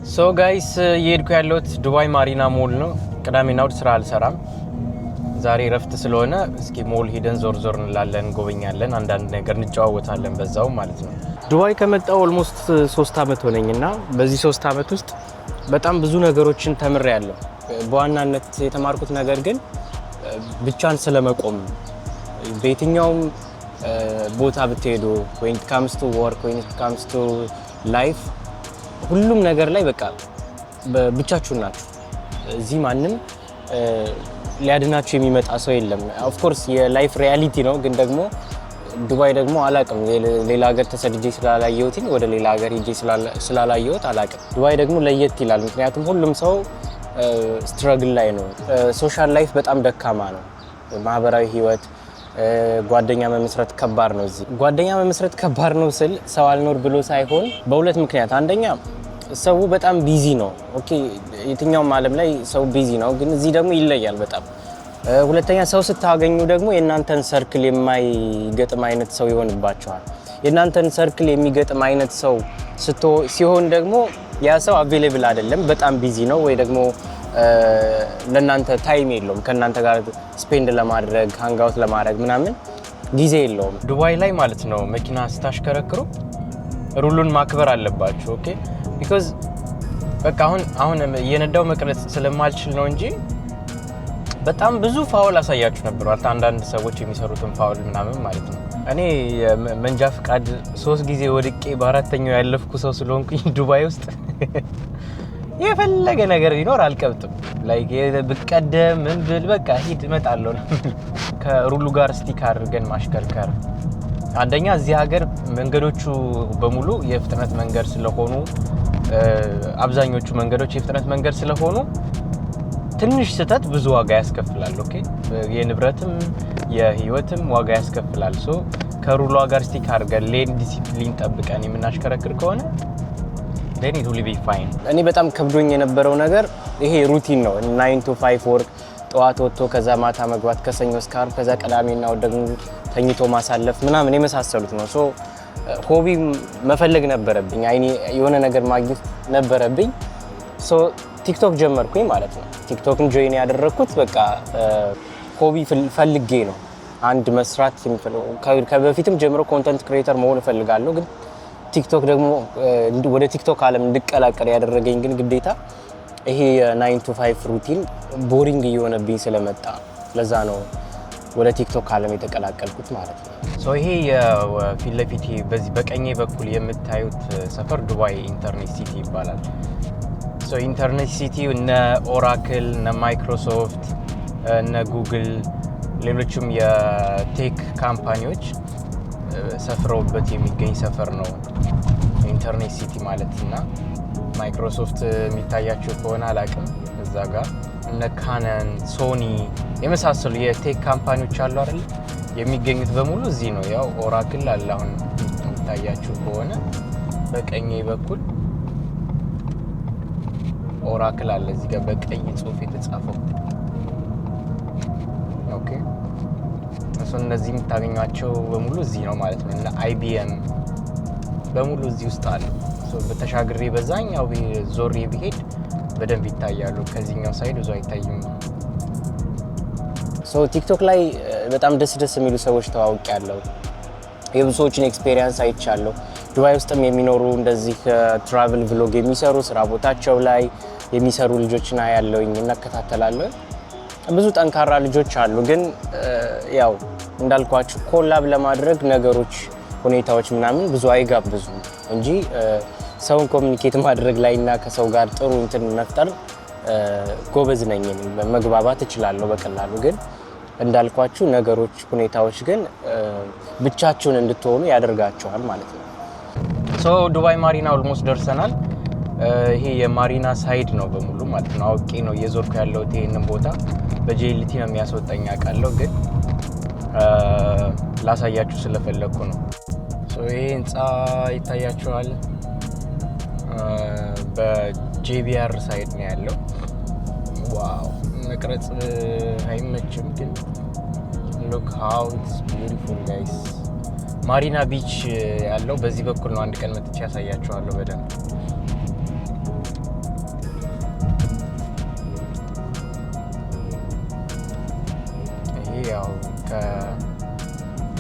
ሶ ጋይስ የሄድኩ ያለሁት ዱባይ ማሪና ሞል ነው። ቅዳሜና እሁድ ስራ አልሰራም። ዛሬ ረፍት ስለሆነ እስኪ ሞል ሄደን ዞር ዞር እንላለን፣ እንጎበኛለን፣ አንዳንድ ነገር እንጫወታለን በዛው ማለት ነው። ዱባይ ከመጣሁ ኦልሞስት 3 አመት ሆነኝና በዚህ 3 አመት ውስጥ በጣም ብዙ ነገሮችን ተምሬያለሁ። በዋናነት የተማርኩት ነገር ግን ብቻን ስለመቆም በየትኛውም ቦታ ብትሄዱ when it comes to work when it comes to life ሁሉም ነገር ላይ በቃ ብቻችሁን ናችሁ። እዚህ ማንም ሊያድናችሁ የሚመጣ ሰው የለም። ኦፍ ኮርስ የላይፍ ሪያሊቲ ነው። ግን ደግሞ ዱባይ ደግሞ አላቅም፣ ሌላ ሀገር ተሰድጄ ስላላየሁት ወደ ሌላ ሀገር ሄጄ ስላላየሁት አላቅም። ዱባይ ደግሞ ለየት ይላል፣ ምክንያቱም ሁሉም ሰው ስትራግል ላይ ነው። ሶሻል ላይፍ በጣም ደካማ ነው። ማህበራዊ ህይወት ጓደኛ መመስረት ከባድ ነው። እዚህ ጓደኛ መመስረት ከባድ ነው ስል ሰው አልኖር ብሎ ሳይሆን በሁለት ምክንያት፣ አንደኛ ሰው በጣም ቢዚ ነው። ኦኬ የትኛውም ዓለም ላይ ሰው ቢዚ ነው፣ ግን እዚህ ደግሞ ይለያል በጣም። ሁለተኛ ሰው ስታገኙ ደግሞ የእናንተን ሰርክል የማይገጥም አይነት ሰው ይሆንባቸዋል። የእናንተን ሰርክል የሚገጥም አይነት ሰው ሲሆን ደግሞ ያ ሰው አቬሌብል አይደለም፣ በጣም ቢዚ ነው፣ ወይ ደግሞ ለእናንተ ታይም የለውም ከእናንተ ጋር ስፔንድ ለማድረግ ሃንጋውት ለማድረግ ምናምን ጊዜ የለውም። ዱባይ ላይ ማለት ነው መኪና ስታሽከረክሩ ሩሉን ማክበር አለባችሁ። ኦኬ ቢኮዝ በቃ አሁን የነዳው መቅረጽ ስለማልችል ነው እንጂ በጣም ብዙ ፋውል አሳያችሁ ነበር። አንዳንድ ሰዎች የሚሰሩትን ፋውል ምናምን ማለት ነው። እኔ መንጃ ፍቃድ 3 ጊዜ ወድቄ በአራተኛው ያለፍኩ ሰው ስለሆንኩኝ ዱባይ ውስጥ የፈለገ ነገር ቢኖር አልቀብጥም። ላይክ ብቀደም ምን ብል በቃ ሂድ እመጣለሁ። ከሩሉ ጋር ስቲክ አድርገን ማሽከርከር። አንደኛ እዚህ ሀገር መንገዶቹ በሙሉ የፍጥነት መንገድ ስለሆኑ አብዛኞቹ መንገዶች የፍጥነት መንገድ ስለሆኑ ትንሽ ስህተት ብዙ ዋጋ ያስከፍላል። ኦኬ የንብረትም የህይወትም ዋጋ ያስከፍላል። ሶ ከሩሉ ጋር ስቲክ አድርገን ሌን ዲሲፕሊን ጠብቀን የምናሽከረክር ከሆነ then it will be fine። እኔ በጣም ከብዶኝ የነበረው ነገር ይሄ ሩቲን ነው። 9 to 5 ወርክ፣ ጠዋት ወጥቶ ከዛ ማታ መግባት፣ ከሰኞ እስከ ዓርብ፣ ከዛ ቅዳሜና እሁድ ደግሞ ተኝቶ ማሳለፍ ምናምን የመሳሰሉት ነው። ሶ ሆቢ መፈለግ ነበረብኝ፣ አይኔ የሆነ ነገር ማግኘት ነበረብኝ። ሶ ቲክቶክ ጀመርኩኝ ማለት ነው። ቲክቶክን ጆይን ያደረኩት በቃ ሆቢ ፈልጌ ነው። አንድ መስራት የሚፈልገው ከበፊትም ጀምሮ ኮንተንት ክሬተር መሆን እፈልጋለሁ። ግን ቲክቶክ ደግሞ ወደ ቲክቶክ ዓለም እንድቀላቀል ያደረገኝ ግን ግዴታ ይሄ 9 to 5 ሩቲን ቦሪንግ እየሆነብኝ ስለመጣ ለዛ ነው ወደ ቲክቶክ ዓለም የተቀላቀልኩት ማለት ነው። ሶ ይሄ የፊት ለፊት በዚህ በቀኝ በኩል የምታዩት ሰፈር ዱባይ ኢንተርኔት ሲቲ ይባላል። ሶ ኢንተርኔት ሲቲ እነ ኦራክል፣ እነ ማይክሮሶፍት፣ እነ ጉግል፣ ሌሎችም የቴክ ካምፓኒዎች ሰፍረውበት የሚገኝ ሰፈር ነው ኢንተርኔት ሲቲ ማለት። እና ማይክሮሶፍት የሚታያቸው ከሆነ አላቅም፣ እዛ ጋር እነ ካነን፣ ሶኒ የመሳሰሉ የቴክ ካምፓኒዎች አሉ አይደል? የሚገኙት በሙሉ እዚህ ነው። ያው ኦራክል አለ አሁን የሚታያችሁ ከሆነ በቀኝ በኩል ኦራክል አለ እዚህ ጋር በቀይ ጽሁፍ የተጻፈው። ኦኬ እነዚህ የምታገኟቸው በሙሉ እዚህ ነው ማለት ነው። እና አይቢኤም በሙሉ እዚህ ውስጥ አለ። በተሻግሬ በዛኛው ዞሬ ቢሄድ በደንብ ይታያሉ። ከዚህኛው ሳይድ ብዙ አይታይም። ቲክቶክ ላይ በጣም ደስ የሚሉ ሰዎች ተዋውቂያለሁ። የብዙ ሰዎችን ኤክስፔሪየንስ አይቻለሁ። ዱባይ ውስጥም የሚኖሩ እንደዚህ ትራቨል ቭሎግ የሚሰሩ ስራ ቦታቸው ላይ የሚሰሩ ልጆችን አያለሁኝ፣ እናከታተላለሁ። ብዙ ጠንካራ ልጆች አሉ። ግን ያው እንዳልኳችሁ ኮላብ ለማድረግ ነገሮች፣ ሁኔታዎች ምናምን ብዙ አይጋብዙም እንጂ ሰውን ኮሚኒኬት ማድረግ ላይ እና ከሰው ጋር ጥሩ እንትን መፍጠር ጎበዝ ነኝ፣ መግባባት እችላለሁ በቀላሉ። ግን እንዳልኳችሁ ነገሮች፣ ሁኔታዎች ግን ብቻችሁን እንድትሆኑ ያደርጋችኋል ማለት ነው። ሶ ዱባይ ማሪና ኦልሞስት ደርሰናል። ይሄ የማሪና ሳይድ ነው በሙሉ ማለት ነው። አውቄ ነው እየዞርኩ ያለሁት ይሄንን ቦታ። በጄሊቲ ነው የሚያስወጣኝ አውቃለሁ፣ ግን ላሳያችሁ ስለፈለኩ ነው። ይሄ ህንፃ ይታያችኋል። በጄቢአር ሳይድ ነው ያለው። ዋው መቅረጽ አይመችም፣ ግን ሉክ ሃው ኢትስ ቢዩቲፉል ጋይስ። ማሪና ቢች ያለው በዚህ በኩል ነው። አንድ ቀን መጥቼ ያሳያችኋለሁ በደንብ።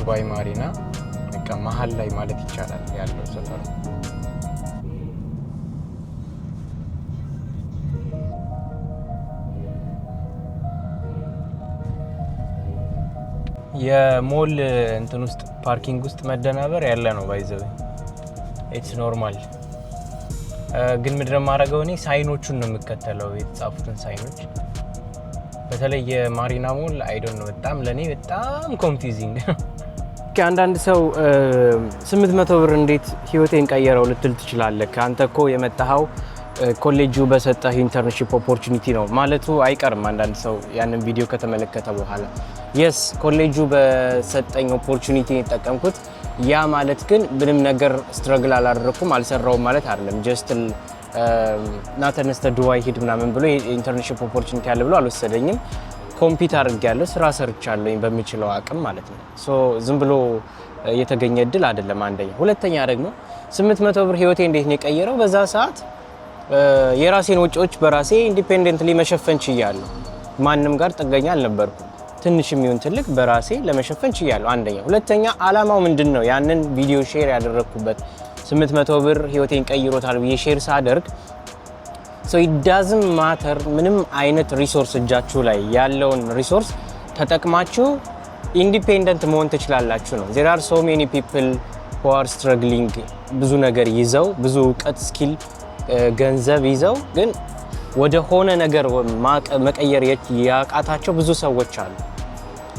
ዱባይ ማሪና በቃ መሀል ላይ ማለት ይቻላል ያለው ሰፈር። የሞል እንትን ውስጥ ፓርኪንግ ውስጥ መደናበር ያለ ነው ባይዘው ኢትስ ኖርማል። ግን ምንድነው የማደርገው እኔ ሳይኖቹን ነው የምከተለው የተጻፉትን ሳይኖች። በተለይ የማሪና ሞል አይ ዶንት ኖ በጣም ለኔ በጣም ኮንፊውዚንግ። አንዳንድ ሰው 800 ብር እንዴት ህይወቴን ቀየረው ልትል ትችላለህ። አንተ እኮ የመጣኸው ኮሌጁ በሰጠህ ኢንተርንሺፕ ኦፖርቹኒቲ ነው ማለቱ አይቀርም አንዳንድ ሰው ያንን ቪዲዮ ከተመለከተ በኋላ። የስ ኮሌጁ በሰጠኝ ኦፖርቹኒቲ የተጠቀምኩት፣ ያ ማለት ግን ምንም ነገር ስትረግል አላደረኩም አልሰራውም ማለት አይደለም። ጀስት ናተነስተ ዱባይ ሂድ ምናምን ብሎ ኢንተርንሺፕ ኦፖርቹኒቲ ያለ ብሎ አልወሰደኝም። ኮምፒት አድርጌያለሁ፣ ስራ ሰርቻለሁኝ በሚችለው አቅም ማለት ነው። ሶ ዝም ብሎ የተገኘ እድል አይደለም አንደኛ። ሁለተኛ ደግሞ 800 ብር ህይወቴ እንዴት ነው የቀየረው? በዛ ሰዓት የራሴን ወጪዎች በራሴ ኢንዲፔንደንትሊ መሸፈን ችያለሁ። ማንም ጋር ጥገኛ አልነበርኩም። ትንሽም ይሁን ትልቅ በራሴ ለመሸፈን ችያለሁ አንደኛ። ሁለተኛ አላማው ምንድነው? ያንን ቪዲዮ ሼር ያደረኩበት 800 ብር ህይወቴን ቀይሮታል ብዬ ሼር ሳደርግ so it doesn't matter ምንም አይነት ሪሶርስ እጃችሁ ላይ ያለውን ሪሶርስ ተጠቅማችሁ ኢንዲፔንደንት መሆን ትችላላችሁ ነው። there are so many people who are struggling ብዙ ነገር ይዘው ብዙ እውቀት ስኪል ገንዘብ ይዘው ግን ወደ ሆነ ነገር መቀየር ያቃታቸው ብዙ ሰዎች አሉ።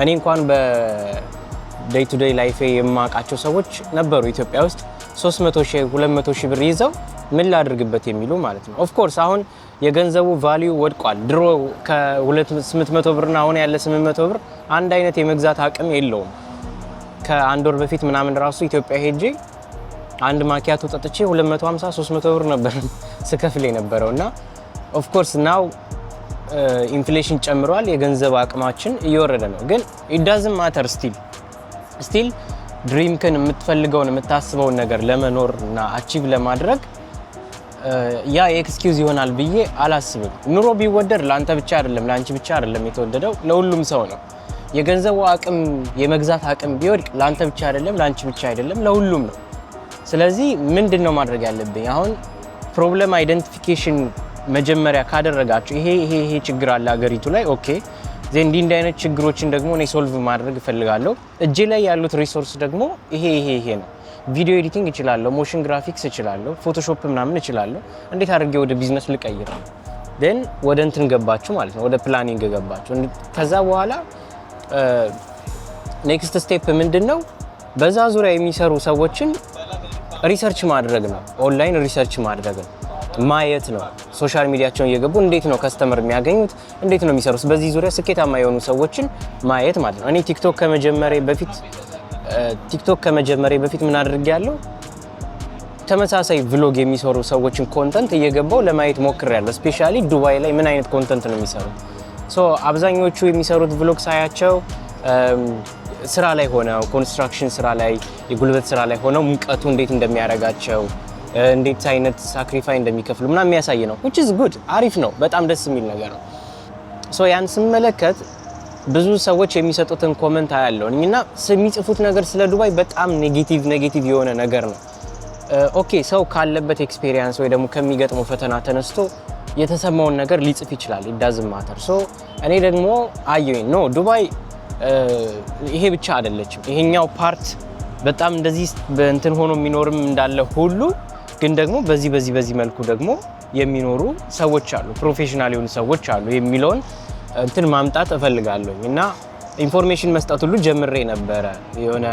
እኔ እንኳን በዴይ ቱ ዴይ ላይፌ የማቃቸው ሰዎች ነበሩ ኢትዮጵያ ውስጥ 300,000 200,000 ብር ይዘው ምን ላድርግበት የሚሉ ማለት ነው። ኦፍ ኮርስ አሁን የገንዘቡ ቫልዩ ወድቋል። ድሮ ከ800 ብርና አሁን ያለ 800 ብር አንድ አይነት የመግዛት አቅም የለውም። ከአንድ ወር በፊት ምናምን ራሱ ኢትዮጵያ ሄጄ አንድ ማኪያቶ ጠጥቼ 250 300 ብር ነበር ስከፍል የነበረውና ኦፍ ኮርስ ናው ኢንፍሌሽን ጨምሯል፣ የገንዘብ አቅማችን እየወረደ ነው። ግን it doesn't matter still ድሪምክን የምትፈልገውን የምታስበውን ነገር ለመኖር እና አቺቭ ለማድረግ ያ ኤክስኪውዝ ይሆናል ብዬ አላስብም። ኑሮ ቢወደድ ላንተ ብቻ አይደለም ላንቺ ብቻ አይደለም የተወደደው፣ ለሁሉም ሰው ነው። የገንዘቡ አቅም የመግዛት አቅም ቢወድቅ ላንተ ብቻ አይደለም ላንቺ ብቻ አይደለም ለሁሉም ነው። ስለዚህ ምንድነው ማድረግ ያለብኝ? አሁን ፕሮብለም አይደንቲፊኬሽን መጀመሪያ ካደረጋችሁ ይሄ ችግር አለ ሀገሪቱ ላይ ኦኬ ዘንድ እንዲህ አይነት ችግሮችን ደግሞ እኔ ሶልቭ ማድረግ እፈልጋለሁ። እጄ ላይ ያሉት ሪሶርስ ደግሞ ይሄ ነው። ቪዲዮ ኤዲቲንግ እችላለሁ፣ ሞሽን ግራፊክስ እችላለሁ፣ ፎቶሾፕ ምናምን እችላለሁ። እንዴት አድርጌ ወደ ቢዝነስ ልቀይር? then ወደ እንትን ገባችሁ ማለት ነው፣ ወደ ፕላኒንግ ገባችሁ። ከዛ በኋላ ኔክስት ስቴፕ ምንድነው? በዛ ዙሪያ የሚሰሩ ሰዎችን ሪሰርች ማድረግ ነው። ኦንላይን ሪሰርች ማድረግ ነው፣ ማየት ነው። ሶሻል ሚዲያቸውን እየገቡ እንዴት ነው ከስተመር የሚያገኙት፣ እንዴት ነው የሚሰሩት፣ በዚህ ዙሪያ ስኬታማ የሆኑ ሰዎችን ማየት ማለት ነው። እኔ ቲክቶክ ከመጀመሪያ በፊት ምን አድርጌያለሁ? ተመሳሳይ ቭሎግ የሚሰሩ ሰዎችን ኮንተንት እየገባው ለማየት ሞክሬያለሁ። ስፔሻሊ ዱባይ ላይ ምን አይነት ኮንተንት ነው የሚሰሩት። ሶ አብዛኞቹ የሚሰሩት ቭሎግ ሳያቸው ስራ ላይ ሆነው ኮንስትራክሽን ስራ ላይ የጉልበት ስራ ላይ ሆነው ሙቀቱ እንዴት እንደሚያረጋቸው እንዴት አይነት ሳክሪፋይ እንደሚከፍሉ ምናምን የሚያሳይ ነው። which is good አሪፍ ነው፣ በጣም ደስ የሚል ነገር ነው። ሶ ያን ስመለከት ብዙ ሰዎች የሚሰጡትን ኮሜንት አያለሁ እና የሚጽፉት ነገር ስለ ዱባይ በጣም ኔጌቲቭ የሆነ ነገር ነው። ኦኬ ሰው ካለበት ኤክስፒሪየንስ ወይ ደግሞ ከሚገጥመው ፈተና ተነስቶ የተሰማውን ነገር ሊጽፍ ይችላል። it doesn't matter። ሶ እኔ ደግሞ አየኝ ነው ዱባይ ይሄ ብቻ አይደለችም። ይሄኛው ፓርት በጣም እንደዚህ በእንትን ሆኖ የሚኖርም እንዳለ ሁሉ ግን ደግሞ በዚህ መልኩ ደግሞ የሚኖሩ ሰዎች አሉ፣ ፕሮፌሽናል የሆኑ ሰዎች አሉ የሚለውን እንትን ማምጣት እፈልጋለሁ እና ኢንፎርሜሽን መስጠት ሁሉ ጀምሬ ነበረ። የሆነ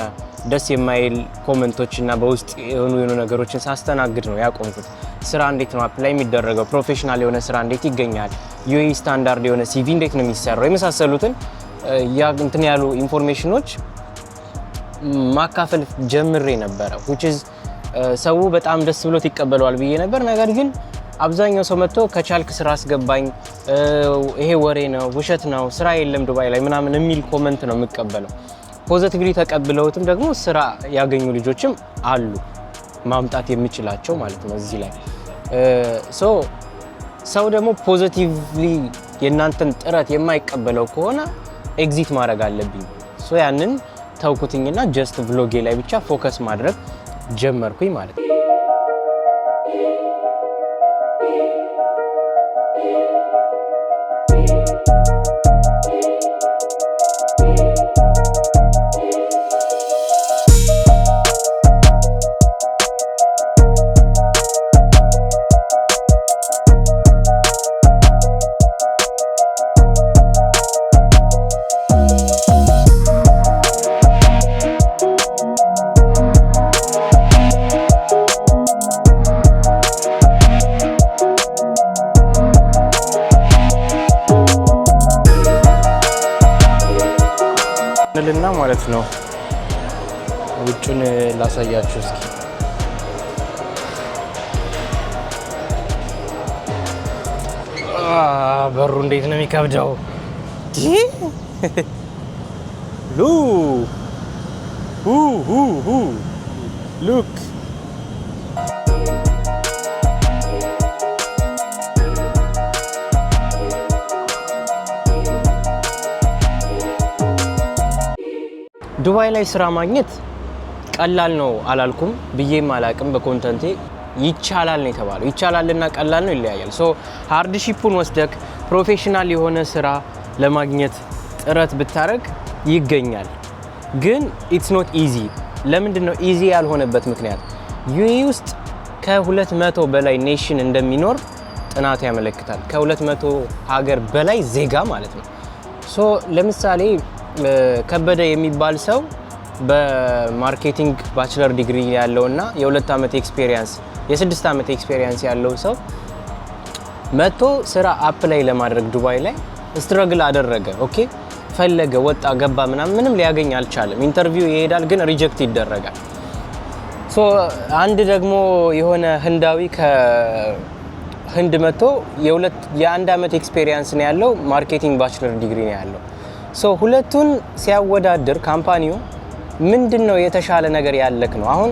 ደስ የማይል ኮሜንቶች እና በውስጥ የሆኑ ነገሮችን ሳስተናግድ ነው ያቆምኩት። ስራ እንዴት ነው አፕላይ የሚደረገው፣ ፕሮፌሽናል የሆነ ስራ እንዴት ይገኛል፣ ዩኤኢ ስታንዳርድ የሆነ ሲቪ እንዴት ነው የሚሰራው፣ የመሳሰሉትን ያ እንትን ያሉ ኢንፎርሜሽኖች ማካፈል ጀምሬ ነበረ። which is ሰው በጣም ደስ ብሎት ይቀበለዋል ብዬ ነበር። ነገር ግን አብዛኛው ሰው መጥቶ ከቻልክ ስራ አስገባኝ፣ ይሄ ወሬ ነው፣ ውሸት ነው፣ ስራ የለም ዱባይ ላይ ምናምን የሚል ኮሜንት ነው የምቀበለው። ፖዚቲቭሊ ተቀብለውትም ደግሞ ስራ ያገኙ ልጆችም አሉ ማምጣት የሚችላቸው ማለት ነው እዚህ ላይ። ሰው ደግሞ ፖዚቲቭሊ የእናንተን ጥረት የማይቀበለው ከሆነ ኤግዚት ማድረግ አለብኝ። ያንን ተውኩትኝና ጀስት ቭሎጌ ላይ ብቻ ፎከስ ማድረግ ጀመርኩኝ ማለት ነው። ልና ማለት ነው ውጭን ላሳያችሁ እስኪ። በሩ እንዴት ነው የሚከብደው! ሉክ ዱባይ ላይ ስራ ማግኘት ቀላል ነው አላልኩም ብዬም አላቅም። በኮንተንቴ ይቻላል ነው የተባለው። ይቻላልና ቀላል ነው ይለያያል። ሶ ሃርድሺፑን ወስደክ ፕሮፌሽናል የሆነ ስራ ለማግኘት ጥረት ብታረግ ይገኛል። ግን ኢትስ ኖት ኢዚ። ለምንድን ነው ኢዚ ያልሆነበት ምክንያት? ዩኤኢ ውስጥ ከ200 በላይ ኔሽን እንደሚኖር ጥናቱ ያመለክታል። ከ200 ሀገር በላይ ዜጋ ማለት ነው። ሶ ለምሳሌ ከበደ የሚባል ሰው በማርኬቲንግ ባችለር ዲግሪ ያለውና የ2 ዓመት ኤክስፒሪየንስ የ6 ዓመት ኤክስፒሪየንስ ያለው ሰው መጥቶ ስራ አፕላይ ለማድረግ ዱባይ ላይ ስትረግል አደረገ። ኦኬ ፈለገ፣ ወጣ፣ ገባ ምንም ሊያገኝ አልቻለም። ኢንተርቪው ይሄዳል፣ ግን ሪጀክት ይደረጋል። ሶ አንድ ደግሞ የሆነ ህንዳዊ ከህንድ መጥቶ የ1 ዓመት ኤክስፒሪየንስ ነው ያለው፣ ማርኬቲንግ ባችለር ዲግሪ ነው ያለው። ሶ ሁለቱን ሲያወዳድር ካምፓኒው ምንድነው የተሻለ ነገር ያለክ ነው። አሁን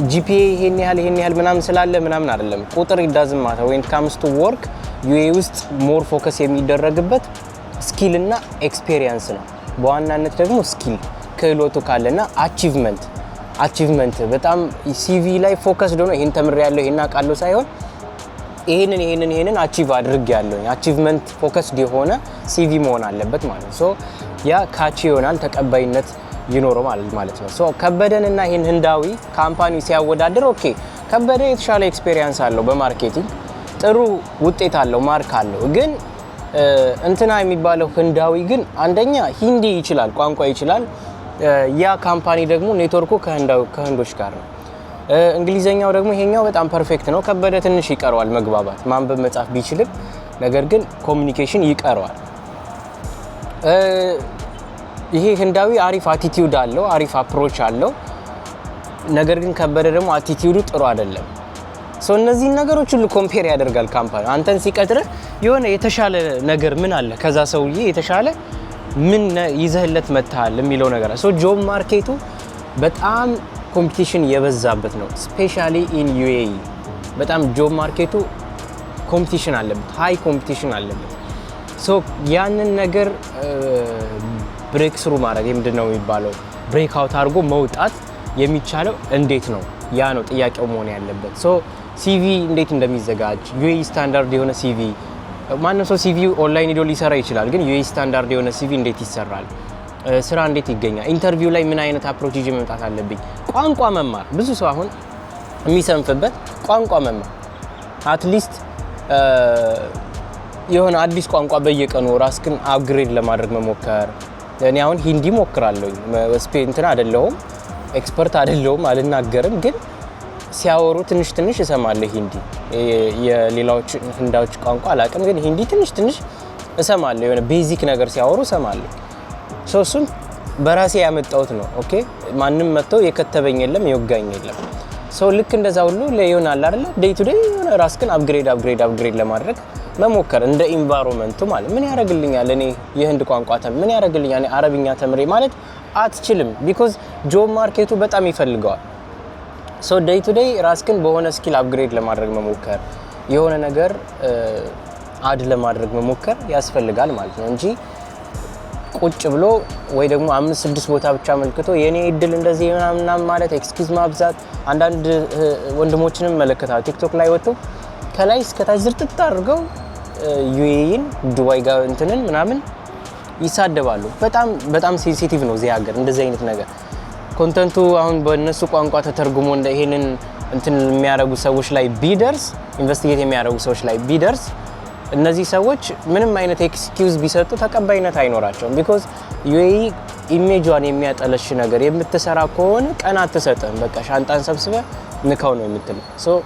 ጂፒኤ ይሄን ያህል ምናምን ስላለ ምናምን አይደለም። ቁጥር ይዳዝማታ when it comes to work ዩኤኢ ውስጥ ሞር ፎከስ የሚደረግበት ስኪል እና ኤክስፒሪየንስ ነው። በዋናነት ደግሞ ስኪል ክህሎቱ ካለና አቺቭመንት በጣም ሲቪ ላይ ፎከስ ሆኖ ይሄን ተምሬያለሁ ይሄን አውቃለሁ ሳይሆን ይሄንን አቺቭ አድርጌያለሁ አቺቭመንት ፎከስድ የሆነ ሲቪ መሆን አለበት ማለት ነው። ሶ ያ ካቺ ይሆናል፣ ተቀባይነት ይኖረው ማለት ነው። ሶ ከበደንና ይሄን ህንዳዊ ካምፓኒ ሲያወዳድር ኦኬ ከበደ የተሻለ ኤክስፒሪየንስ አለው በማርኬቲንግ ጥሩ ውጤት አለው፣ ማርክ አለው። ግን እንትና የሚባለው ህንዳዊ ግን አንደኛ ሂንዲ ይችላል፣ ቋንቋ ይችላል። ያ ካምፓኒ ደግሞ ኔትወርኩ ከህንዶች ጋር ነው። እንግሊዘኛው ደግሞ ይሄኛው በጣም ፐርፌክት ነው። ከበደ ትንሽ ይቀረዋል መግባባት፣ ማንበብ መጻፍ ቢችልም ነገር ግን ኮሚኒኬሽን ይቀረዋል። ይሄ ህንዳዊ አሪፍ አቲቲዩድ አለው፣ አሪፍ አፕሮች አለው። ነገር ግን ከበደ ደግሞ አቲቲዩዱ ጥሩ አይደለም። ሶ እነዚህ ነገሮች ሁሉ ኮምፔር ያደርጋል ካምፓኒ። አንተን ሲቀጥር የሆነ የተሻለ ነገር ምን አለ ከዛ ሰውዬ የተሻለ ምን ይዘህለት መጥተሃል የሚለው ነገር ሶ ጆብ ማርኬቱ በጣም ኮምፒቲሽን የበዛበት ነው። ስፔሻሊ ኢን ዩኤኢ በጣም ጆብ ማርኬቱ ኮምፒቲሽን አለበት፣ ሃይ ኮምፒቲሽን አለበት። ሶ ያንን ነገር ብሬክ ስሩ ማድረግ ምንድነው የሚባለው ብሬክ አውት አድርጎ መውጣት የሚቻለው እንዴት ነው? ያ ነው ጥያቄው መሆን ያለበት። ሶ ሲቪ እንዴት እንደሚዘጋጅ ዩኤኢ ስታንዳርድ የሆነ ሲቪ ማንም ሰው ሲቪ ኦንላይን ሄዶ ሊሰራ ይችላል። ግን ዩኤኢ ስታንዳርድ የሆነ ሲቪ እንዴት ይሰራል? ስራ እንዴት ይገኛል? ኢንተርቪው ላይ ምን አይነት አፕሮች ይዤ መምጣት አለብኝ? ቋንቋ መማር፣ ብዙ ሰው አሁን የሚሰንፍበት ቋንቋ መማር፣ አትሊስት የሆነ አዲስ ቋንቋ በየቀኑ ራስክን አፕግሬድ ለማድረግ መሞከር። እኔ አሁን ሂንዲ ሞክራለሁ። እንትን አይደለሁም፣ ኤክስፐርት አይደለሁም፣ አልናገርም። ግን ሲያወሩ ትንሽ እሰማለሁ ሂንዲ። የሌላዎች ህንዳዎች ቋንቋ አላውቅም፣ ግን ሂንዲ ትንሽ እሰማለሁ። የሆነ ቤዚክ ነገር ሲያወሩ እሰማለሁ። እሱን በራሴ ያመጣሁት ነው። ኦኬ ማንም መጥተው የከተበኝ የለም የወጋኝ የለም። ሰው ልክ እንደዛ ሁሉ ለይሆናል አይደል? ዴይ ቱ ዴይ ራስክን አፕግሬድ ለማድረግ መሞከር እንደ ኢንቫይሮንመንቱ ማለት ምን ያደርግልኛል እኔ የህንድ ቋንቋ ምን ያደርግልኛል እኔ አረብኛ ተምሬ ማለት አትችልም። ቢኮዝ ጆብ ማርኬቱ በጣም ይፈልገዋል። ሶ ዴይ ቱ ዴይ ራስክን በሆነ ስኪል አፕግሬድ ለማድረግ መሞከር፣ የሆነ ነገር አድ ለማድረግ መሞከር ያስፈልጋል ማለት ነው እንጂ ቁጭ ብሎ ወይ ደግሞ 5-6 ቦታ ብቻ መልክቶ የኔ እድል እንደዚህ ምናምን ማለት ኤክስኪውዝ ማብዛት። አንዳንድ ወንድሞችንም መለከታው ቲክቶክ ላይ ወጥቶ ከላይ እስከ ታች ዝርጥጥ አድርገው ዩኤኢን ዱባይ ጋር እንትንን ምናምን ይሳደባሉ። በጣም ሴንሲቲቭ ነው እዚህ ሀገር እንደዚህ አይነት ነገር። ኮንተንቱ አሁን በእነሱ ቋንቋ ተተርጉሞ እንደ ይሄንን እንትን የሚያደርጉ ሰዎች ላይ ቢደርስ ኢንቨስቲጌት የሚያደርጉ ሰዎች ላይ ቢደርስ እነዚህ ሰዎች ምንም አይነት ኤክስኪውዝ ቢሰጡ ተቀባይነት አይኖራቸውም። ቢኮዝ ዩኤኢ ኢሜጇን የሚያጠለሽ ነገር የምትሰራ ከሆነ ቀን አትሰጥም። በቃ ሻንጣን ሰብስበ ንካው ነው የምትለው። ሶ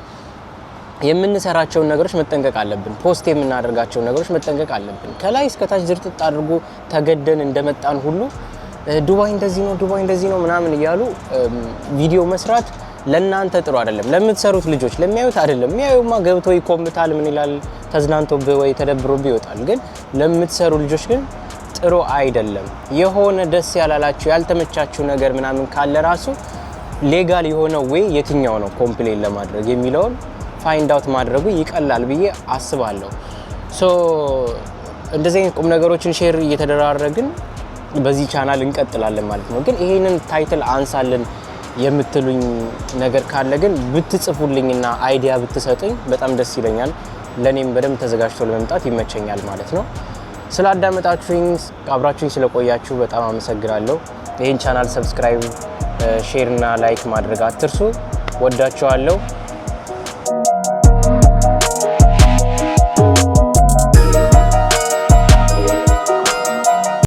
የምንሰራቸውን ነገሮች መጠንቀቅ አለብን። ፖስት የምናደርጋቸውን ነገሮች መጠንቀቅ አለብን። ከላይ እስከ ታች ዝርጥጥ አድርጎ ተገደን እንደመጣን ሁሉ ዱባይ እንደዚህ ነው ምናምን እያሉ ቪዲዮ መስራት ለእናንተ ጥሩ አይደለም። ለምትሰሩት ልጆች ለሚያዩት አይደለም። የሚያዩማ ገብቶ ይኮምታል፣ ምን ይላል፣ ተዝናንቶብህ ወይ ተደብሮብህ ይወጣል። ግን ለምትሰሩ ልጆች ግን ጥሩ አይደለም። የሆነ ደስ ያላላችሁ ያልተመቻችሁ ነገር ምናምን ካለ ራሱ ሌጋል የሆነ ወይ የትኛው ነው ኮምፕሌን ለማድረግ የሚለውን ፋይንድ አውት ማድረጉ ይቀላል ብዬ አስባለሁ። ሶ እንደዚህ አይነት ቁም ነገሮችን ሼር እየተደራረግን በዚህ ቻናል እንቀጥላለን ማለት ነው። ግን ይሄንን ታይትል አንሳልን የምትሉኝ ነገር ካለ ግን ብትጽፉልኝና አይዲያ ብትሰጡኝ በጣም ደስ ይለኛል። ለኔም በደንብ ተዘጋጅቶ ለመምጣት ይመቸኛል ማለት ነው። ስላዳመጣችሁኝ አብራችሁኝ ስለቆያችሁ በጣም አመሰግናለሁ። ይሄን ቻናል ሰብስክራይብ፣ ሼር እና ላይክ ማድረግ አትርሱ። ወዳችኋለሁ።